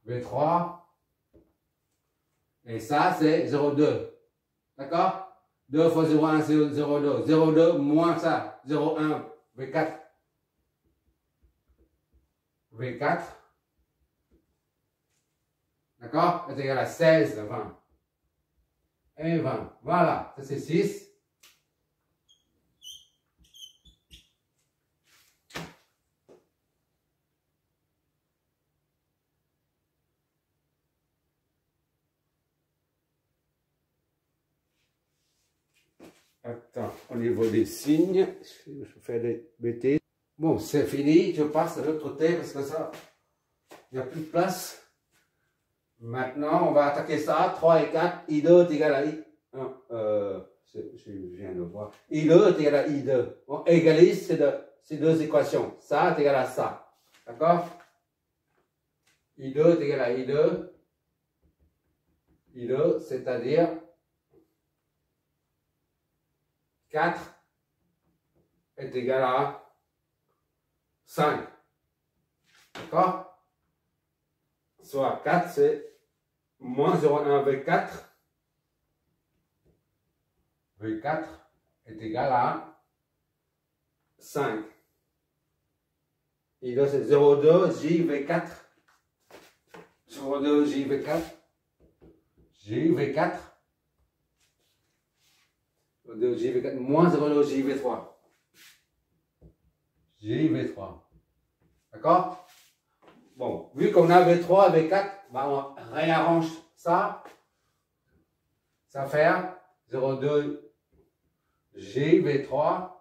V3. Et ça, c'est 0,2. D'accord? 2 fois 0,1, c'est 0,2. 0,2 moins ça. 0,1, V4. V4. D'accord? C'est égal à 16, 20. Et 20. Voilà. Ça, c'est 6. Attends, au niveau des signes, je fais des bêtises. Bon, c'est fini, je passe de l'autre côté parce que ça, il n'y a plus de place. Maintenant, on va attaquer ça. 3 et 4, I2 est égal à I. Je viens de voir. I2 est égal à I2. On égalise ces deux équations. Ça est égal à ça. D'accord? I2 est égal à I2. I2, c'est-à-dire 4 est égal à 5. D'accord? Soit 4, c'est moins 0,1 V4. V4 est égal à 5. Et là, c'est 0,2 JV4. 0,2 JV4. JV4. 0,2 JV4 moins 0,2 JV3. JV3. D'accord? Bon, vu qu'on a V3 et V4, bah on réarrange ça. Ça va faire 0,2 JV3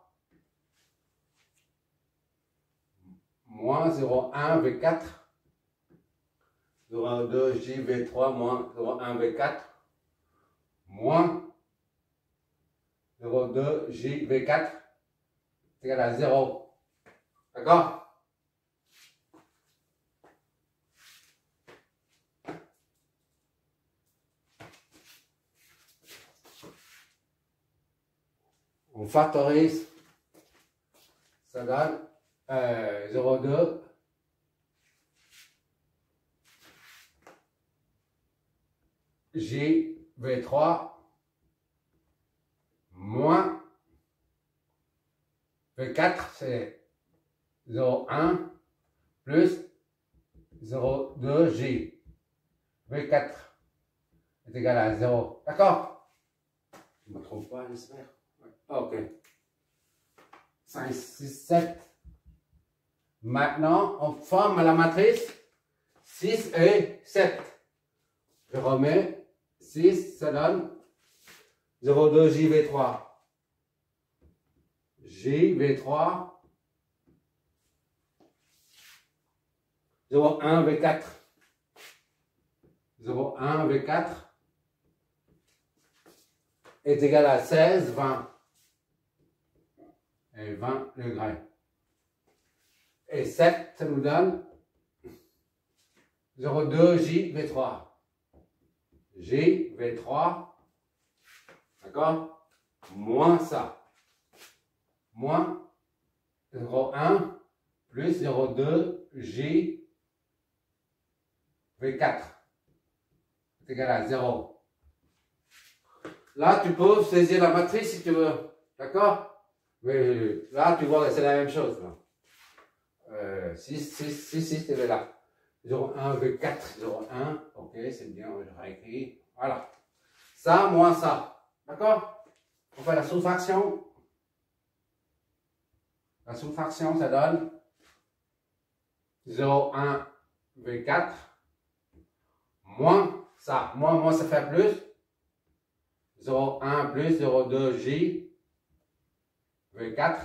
moins 0,1 V4. 0,2 JV3 moins 0,1 V4 moins 0,2 JV4 c'est égal à 0. D'accord? On factorise, ça donne 0,2 JV3 moins V4, c'est 0,1 plus 0,2 J. V4 est égal à 0. D'accord? Je ne me trompe pas, j'espère. Ok. 5, 6, 7. Maintenant, on forme la matrice 6 et 7. Je remets 6, ça donne 0,2 JV3. JV3 0,1 V4. 0,1 V4 est égal à 16, 20. Et 20 degrés. Et 7, ça nous donne 0,2 JV3. JV3, d'accord? Moins ça. Moins 0,1 plus 0,2 JV4. C'est égal à 0. Là, tu peux saisir la matrice si tu veux. D'accord? Mais là, tu vois que c'est la même chose. 6, 6, 6, 6, c'est là. 0,1 V4, 0,1. Ok, c'est bien, je réécris. Voilà. Ça, moins ça. D'accord? On fait la soustraction. La soustraction, ça donne 0,1 V4 moins ça. Moins, ça fait plus. 0,1 plus 0,2 J V4.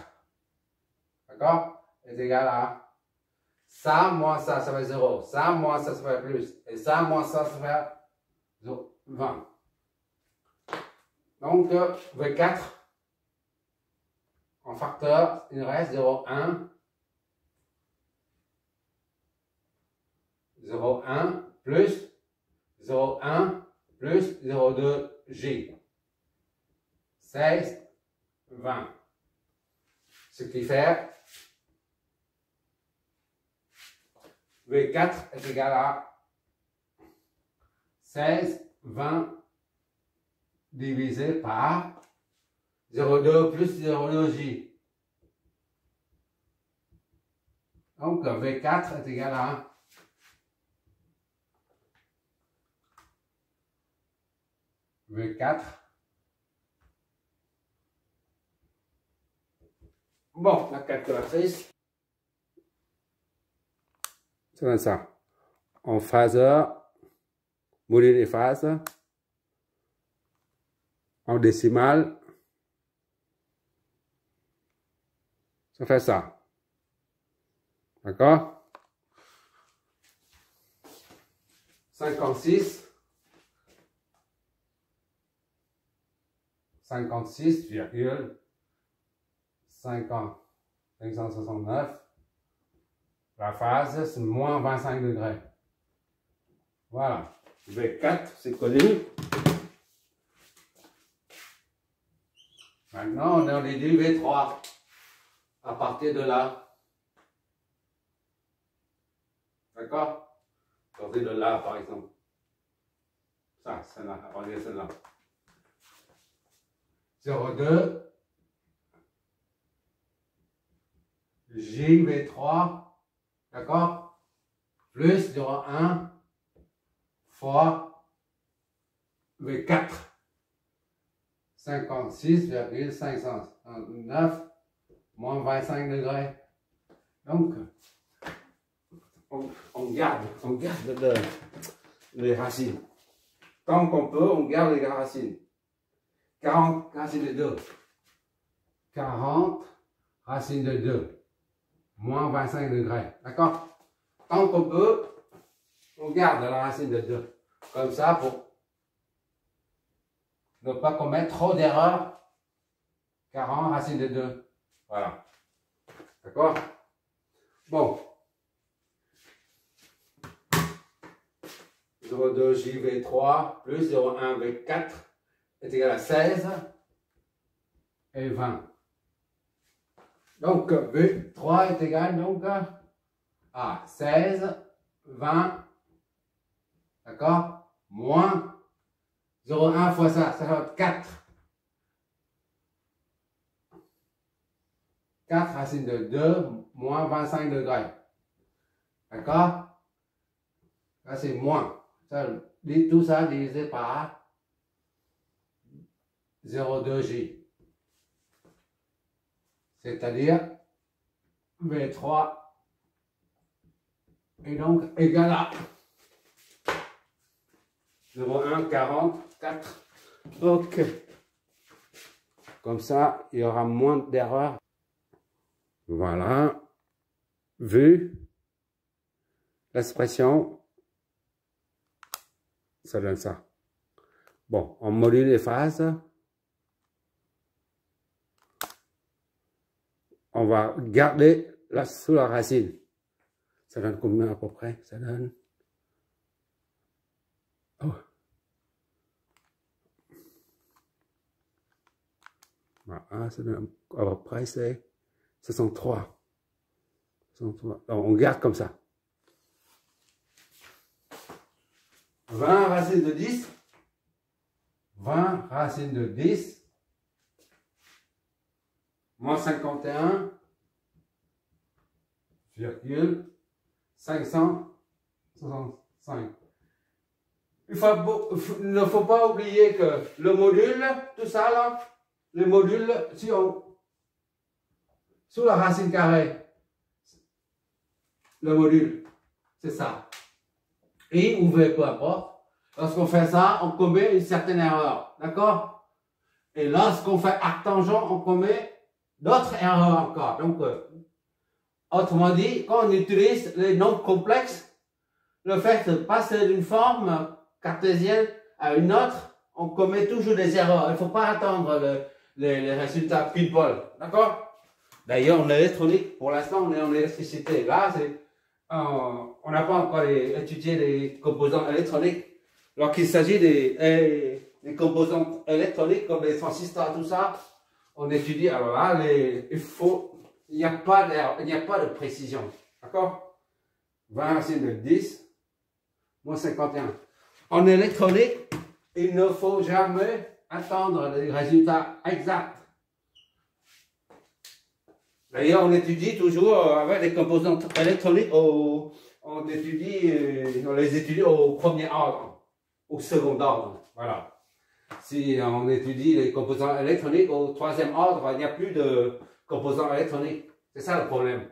D'accord? Est égal à ça moins ça, ça fait 0. Ça moins ça, ça fait plus. Et ça moins ça, ça fait 20. Donc, V4, en facteur, il reste 0,1. 0,1 plus 0,1 plus 0,2 J. 16, 20. Ce qui fait V4 est égal à 16, 20 divisé par 0,2 plus 0,2j. Donc V4 est égal à 1. V4. Bon, la calculatrice. Ça donne ça. En phaseur, module et phase. En décimale. Ça fait ça. D'accord? 56. 56,569. La phase, c'est moins 25 degrés. Voilà. V4, c'est connu. Maintenant, on est en déduit V3. À partir de là. D'accord? À partir de là, par exemple. Ça, celle-là. À partir de celle-là. 0,2 JV3, d'accord, plus 0,1 fois V4, 56,509 moins 25 degrés. Donc, on garde les racines. Tant qu'on peut, on garde les racines. 40 racines de 2. 40 racines de 2. Moins 25 degrés. D'accord? Tant qu'on peut, on garde la racine de 2. Comme ça, pour ne pas commettre trop d'erreurs. 40 racines de 2. Voilà. D'accord? Bon. 0,2 JV3 plus 0,1 V4 est égal à 16 et 20. Donc, V3 est égal donc à 16, 20, d'accord, moins 0,1 fois ça va être 4. 4 racines de 2 moins 25 degrés. D'accord? Ça, c'est moins. Ça, tout ça divisé par 0,2J. C'est-à-dire V3 est donc égal à 0,144. Ok. Comme ça, il y aura moins d'erreurs. Voilà. Vu l'expression, ça donne ça. Bon, on module les phases. On va garder là sous la racine. Ça donne combien à peu près? Ça donne... Oh. Voilà, ça donne à peu près, c'est 63. 63. Donc, on garde comme ça. 20 racines de 10. 20 racines de 10. Moins 51,565. Il ne faut pas oublier que le module, tout ça là, le module, si on, sous la racine carrée, le module, c'est ça. I ou V, peu importe. Lorsqu'on fait ça, on commet une certaine erreur. D'accord? Et lorsqu'on fait arctangent, on commet d'autres erreurs encore. Donc, autrement dit, quand on utilise les nombres complexes, le fait de passer d'une forme cartésienne à une autre, on commet toujours des erreurs. Il ne faut pas attendre les résultats pile-poil. D'accord? D'ailleurs, en électronique, pour l'instant, on est en électricité. Là, on n'a pas encore étudié les composants électroniques. Lorsqu'il s'agit des composants électroniques comme les transistors, tout ça, on étudie. Alors là, il n'y a pas de précision. D'accord? 20 racines de 10, moins 51. En électronique, il ne faut jamais attendre les résultats exacts. D'ailleurs, on étudie toujours avec les composantes électroniques, on les étudie au premier ordre, au second ordre. Voilà. Si on étudie les composants électroniques au troisième ordre, il n'y a plus de composants électroniques. C'est ça le problème.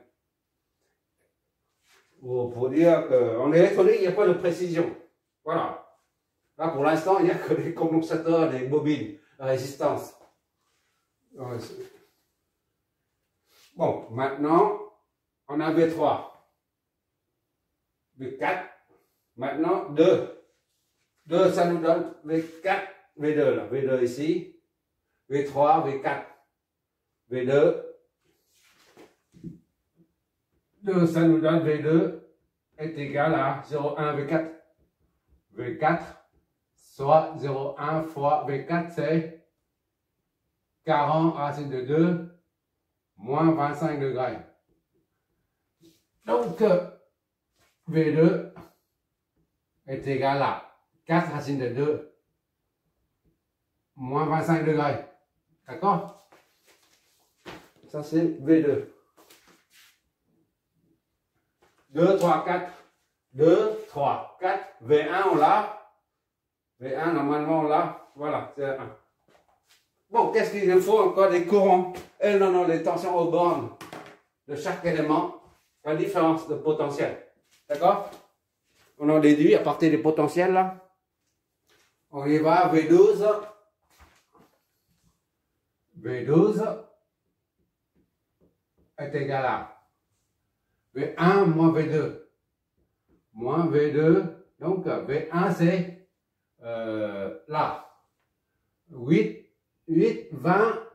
Pour dire qu'en électronique, il n'y a pas de précision. Voilà. Là, pour l'instant, il n'y a que les condensateurs, les bobines, la résistance. Bon, maintenant, on a V3. V4. Maintenant, 2. 2, ça nous donne V4, V2, là. V2 ici. V3, V4. V2. 2, ça nous donne V2 est égal à 0,1 V4. V4, soit 0,1 fois V4, c'est 40 racine de 2, moins 25 degrés. Donc, V2 est égal à 4 racine de 2, moins 25 degrés. D'accord? Ça, c'est V2. 2, 3, 4. 2, 3, 4. V1, on l'a. V1, normalement, on l'a. Voilà, c'est 1. Bon, qu'est-ce qu'il nous faut encore? Des courants. Elles en ont les tensions aux bornes de chaque élément. La différence de potentiel. D'accord? On en déduit à partir des potentiels, là. On y va, V12. V12 est égal à V1 moins V2. Moins V2. Donc, V1, c'est là. 8, 20,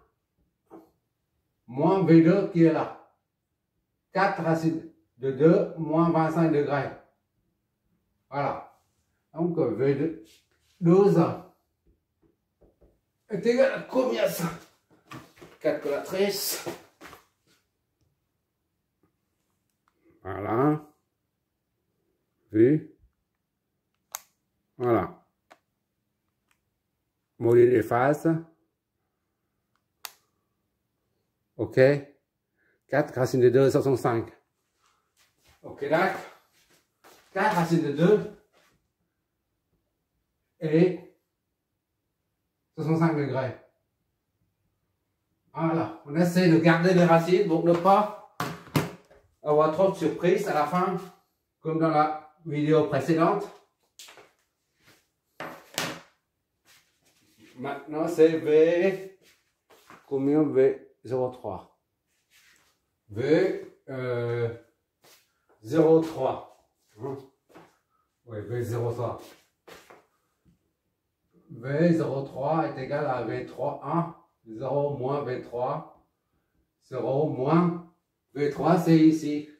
moins V2 qui est là. 4 racine de 2, moins 25 degrés. Voilà. Donc, V2, 12 est égal à combien ça? Calculatrice. Voilà. Vu. Voilà. Module des phases. OK. 4 racine de 2, 65. OK, d'accord. 4 racine de 2 et 65 degrés. Voilà. On essaie de garder les racines pour ne pas avoir trop de surprises à la fin, comme dans la vidéo précédente. Maintenant, c'est V, combien? V03. V03. Oui, V03. V03 est égal à V3A. 0 moins V3. 0 moins V3, c'est ici.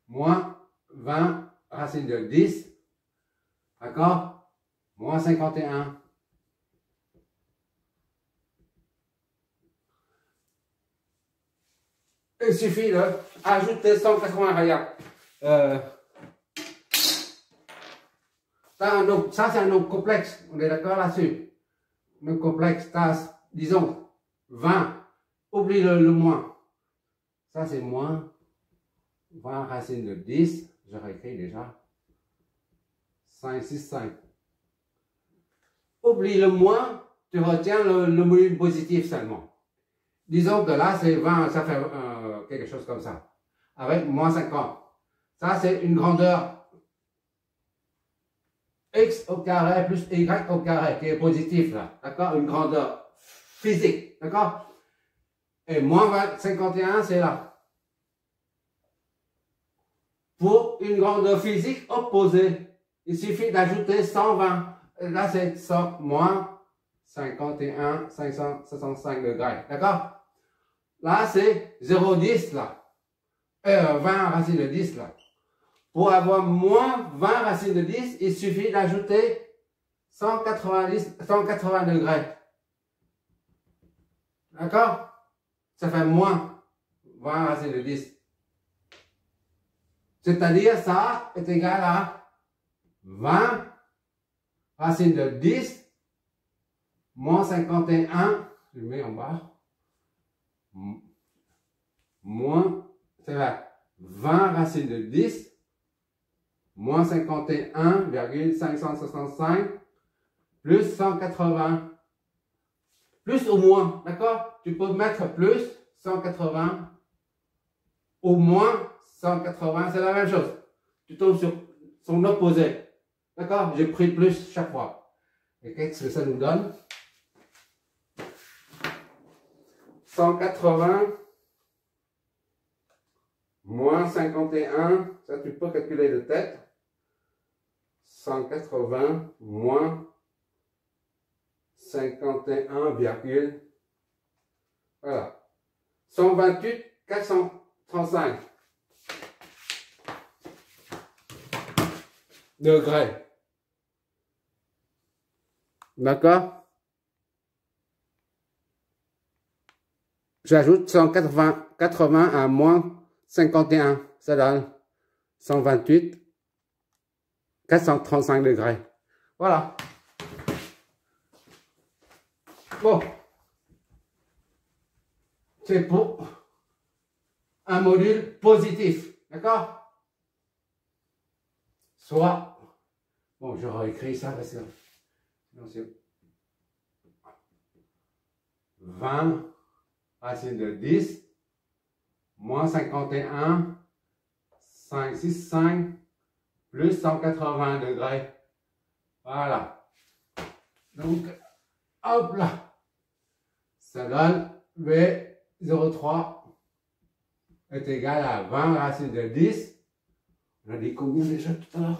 Moins 20 racine de 10. D'accord? Moins 51. Il suffit d'ajouter 180 rayons. Ça, c'est un nombre complexe. On est d'accord là-dessus? Le complexe, disons, 20. Oublie le moins. Ça, c'est moins 20 racine de 10. J'aurais écrit déjà. 5, 6, 5. Oublie le moins, tu retiens le module positif seulement. Disons que là, c'est 20, ça fait quelque chose comme ça. Avec moins 50. Ça, c'est une grandeur x au carré plus y au carré qui est positif là. D'accord? Une grandeur physique. D'accord? Et moins 51, c'est là. Pour une grandeur physique opposée, il suffit d'ajouter 120. Là, c'est 100 moins 51, 565 degrés. D'accord? Là, c'est 0,10 là. 20 racine de 10 là. Pour avoir moins 20 racine de 10, il suffit d'ajouter 180 degrés. D'accord? Ça fait moins 20 racine de 10. C'est-à-dire, ça est égal à 20 racine de 10 moins 51, je le mets en bas, moins, ça va, 20 racine de 10 moins 51,565 plus 180. Plus ou moins, d'accord? Tu peux mettre plus 180 ou moins 180, c'est la même chose. Tu tombes sur son opposé. D'accord? J'ai pris plus chaque fois. Et qu'est-ce que ça nous donne? 180 moins 51, ça tu peux calculer de tête. 180 moins 51, voilà. 128, 435 degrés. D'accord? J'ajoute 180 à moins 51. Ça donne 128, 435 degrés. Voilà. Bon. C'est pour un module positif. D'accord? Soit, bon, je réécris ça parce que sinon c'est 20 racine de 10 moins 51, 565 plus 180 degrés. Voilà. Donc, hop là. Ça donne V03 est égal à 20 racine de 10. On a dit combien déjà tout à l'heure?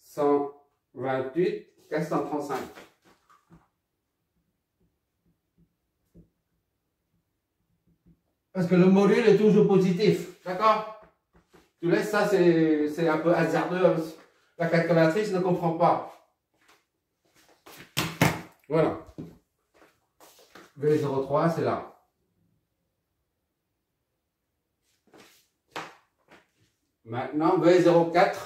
128, 435. Parce que le module est toujours positif, d'accord? Tu laisses ça, c'est un peu hasardeux. La calculatrice ne comprend pas. Voilà. V03, c'est là. Maintenant, V04.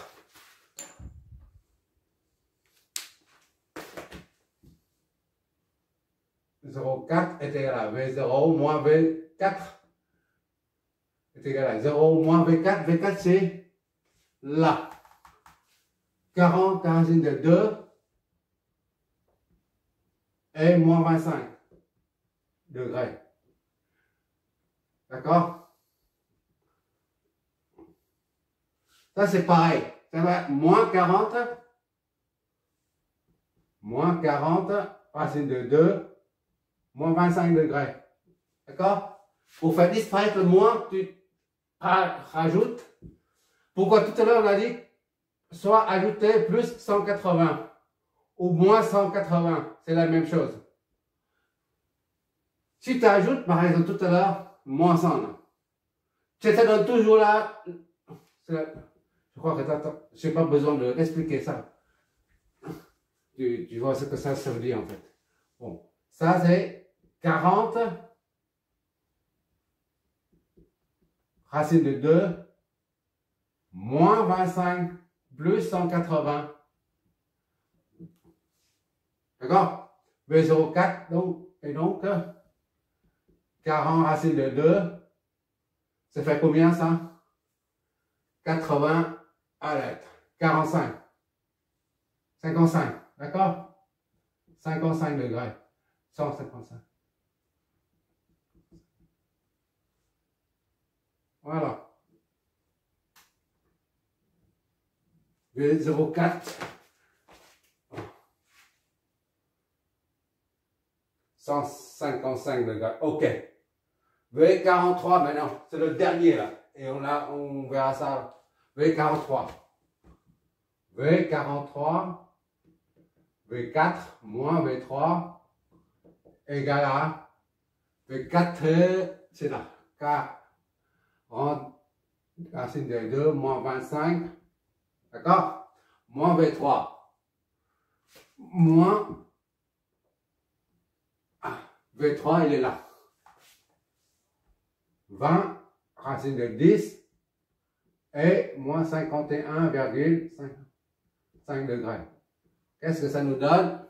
V04 est égal à V0 moins V4 est égal à 0 moins V4. V4, c'est là. 40 racine de 2 et moins 25 degrés. D'accord? Ça, c'est pareil. Ça va être moins 40 racine de 2 moins 25 degrés. D'accord? Pour faire disparaître le moins, tu rajoutes. Pourquoi tout à l'heure on a dit soit ajouter plus 180 ou moins 180, c'est la même chose. Si tu ajoutes, par exemple tout à l'heure, moins 100, ça te donne toujours là. Je crois que je n'ai pas besoin de t'expliquer ça. Tu vois ce que ça veut dire en fait. Bon, ça c'est 40 racine de 2 moins 25 plus 180. D'accord? V04, donc, et donc, 40 racine de 2, ça fait combien ça? 80 à l'être. 45. 55. D'accord? 55 degrés. 155. Voilà. V04. 155 degrés. OK. V43 maintenant. C'est le dernier là. Et on verra ça. V43. V43. V4 moins V3 égale à V4, c'est là. 40 racine de 2 moins 25. D'accord? Moins V3. Moins V3, il est là. 20 racine de 10 et moins 51,5 degrés. Qu'est-ce que ça nous donne?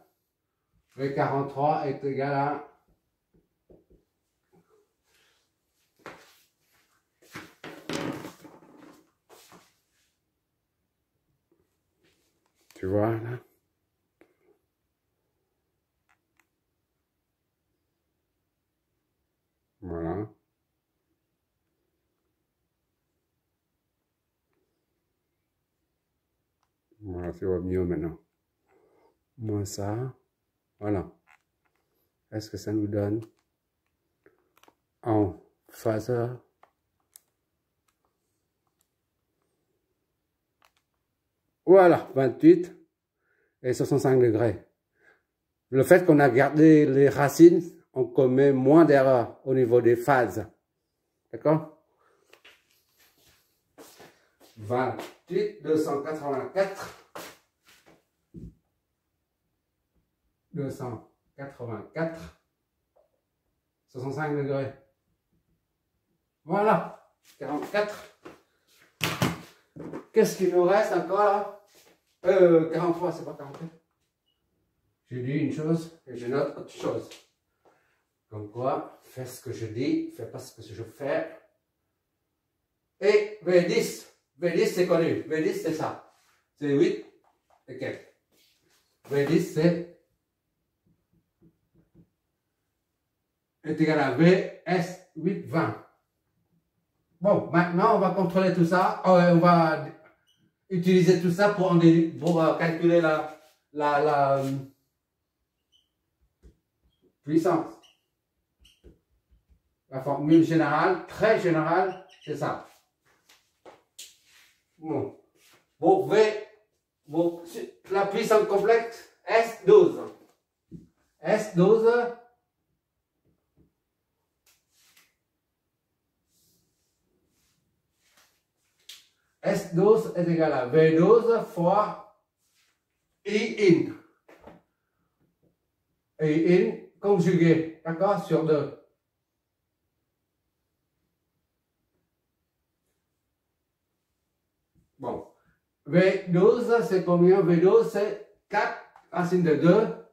V43 est égal à tu vois là? Voilà. Voilà, tu vois mieux maintenant. Moins ça. Voilà. Est-ce que ça nous donne en phaseur? Voilà, 28 et 65 degrés. Le fait qu'on a gardé les racines, on commet moins d'erreurs au niveau des phases. D'accord? 28, 284, 65 degrés. Voilà, 44. Qu'est-ce qu'il nous reste encore là? 43, c'est pas 44. J'ai dit une chose et je note autre chose. Comme quoi, fais ce que je dis, fais pas ce que je fais. Et V10. V10 c'est connu. V10 c'est ça. C'est 8 et quelques. V10 c'est est égal à VS 820. Bon, maintenant on va contrôler tout ça. On va utiliser tout ça pour calculer la puissance. La formule générale, très générale, c'est ça. Bon. La puissance complexe, S12. S12. S12 est égal à V12 fois I in. I in conjugué, d'accord, sur 2. Bon. V12, c'est combien? V12, c'est 4 racine de 2,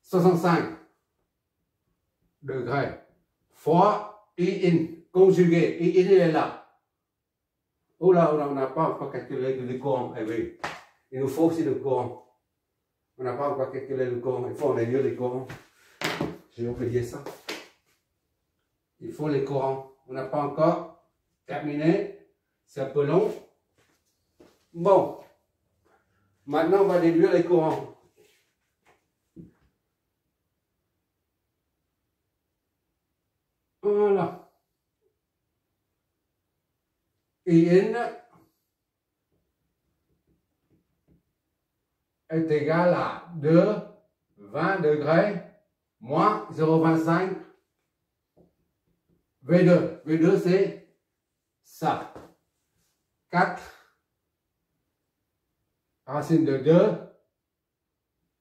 65 degrés, fois I in, conjugué. I in, il est là. Oh là, on n'a pas encore calculé le courant. Eh oui, il nous faut aussi le courant. On n'a pas encore calculé le courant. Il faut on est mieux les courants. J'ai oublié ça. Il faut les courants. On n'a pas encore terminé. C'est un peu long. Bon. Maintenant, on va déduire les courants. Voilà. In est égal à 20 degrés moins 0,25 V2. V2, c'est ça. 4 racine de 2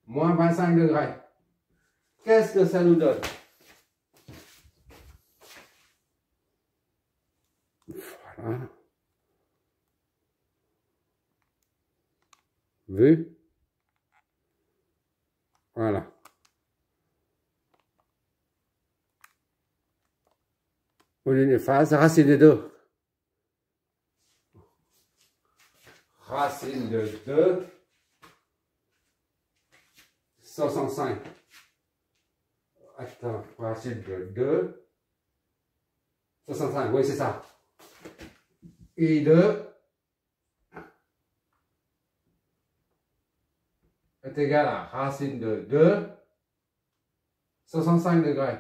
moins 25 degrés. Qu'est-ce que ça nous donne? Voilà. Vu? Voilà. Au lieu de phase, racine de 2. Racine de 2. 65. Attends, racine de 2. 65, oui, c'est ça. I2 est égal à racine de 2, 65 degrés.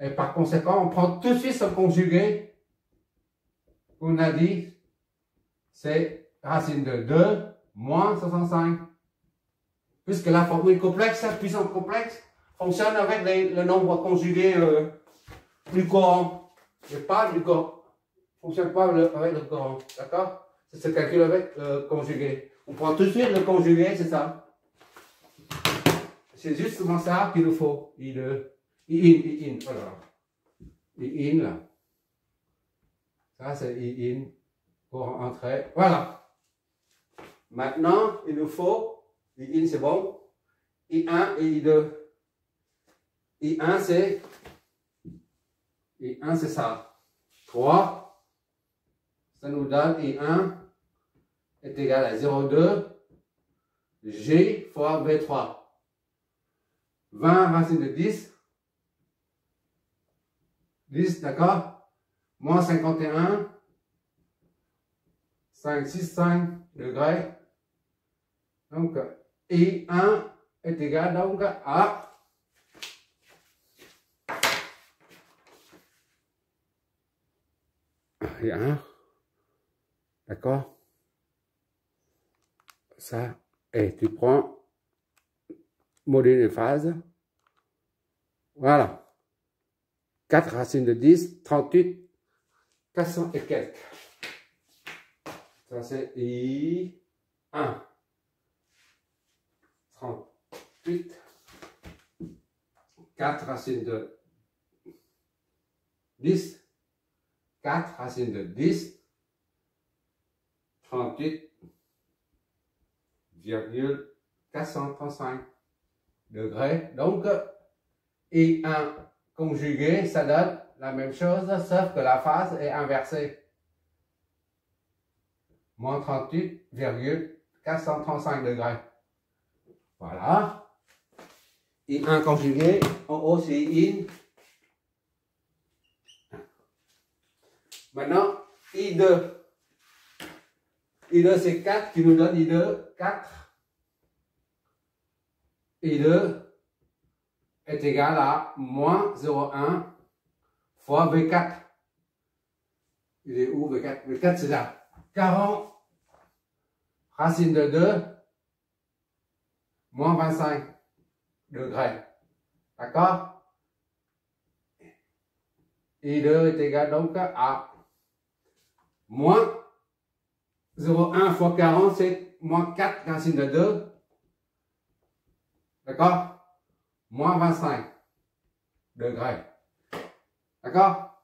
Et par conséquent, on prend tout de suite ce conjugué qu'on a dit, c'est racine de 2 moins 65. Puisque la formule complexe, la puissance complexe, fonctionne avec le nombre conjugué plus courant. Mais pas du courant. Fonctionne pas avec le courant. D'accord? Ça se calcule avec le conjugué. On prend tout de suite le conjugué, c'est ça. C'est justement ça qu'il nous faut. I2. I in, voilà. I in, là. Ça, c'est I in pour entrer. Voilà. Maintenant, il nous faut, I in, c'est bon. I1 et I2. I1, c'est ça. 3. Ça nous donne I1 est égal à 0,2 G fois V3. 20 racine de 10. 10, d'accord? Moins 51. 5,65 degrés. Donc, I1 est égal donc à I1. D'accord? Ça, et tu prends module de phase. Voilà. 4 racines de 10, 38, 400 et quelques. Ça, c'est I1. 38. 4 racines de 10. 4 racines de 10. 38,435 degrés. Donc, I1 conjugué, ça donne la même chose, sauf que la phase est inversée. Moins 38,435 degrés. Voilà. I1 conjugué, en haut c'est I in. Maintenant, I2. I2 c'est 4 qui nous donne I2, 4. I2 est égal à moins 0,1 fois V4. Il est où V4? V4 c'est là. 40 racine de 2 moins 25 degrés. D'accord? I2 est égal donc à moins 0,1 fois 40, c'est moins 4 racine de 2. D'accord? Moins 25 degrés. D'accord?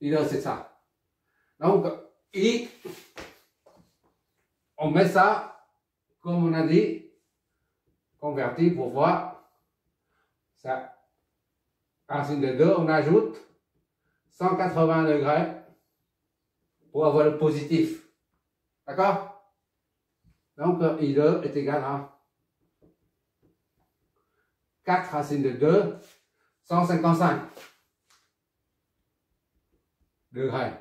I2, c'est ça. Donc, I, on met ça, comme on a dit, converti pour voir. Ça, racine de 2, on ajoute 180 degrés pour avoir le positif. D'accord? Donc, I2 est égal à 4 racine de 2, 155 degrés.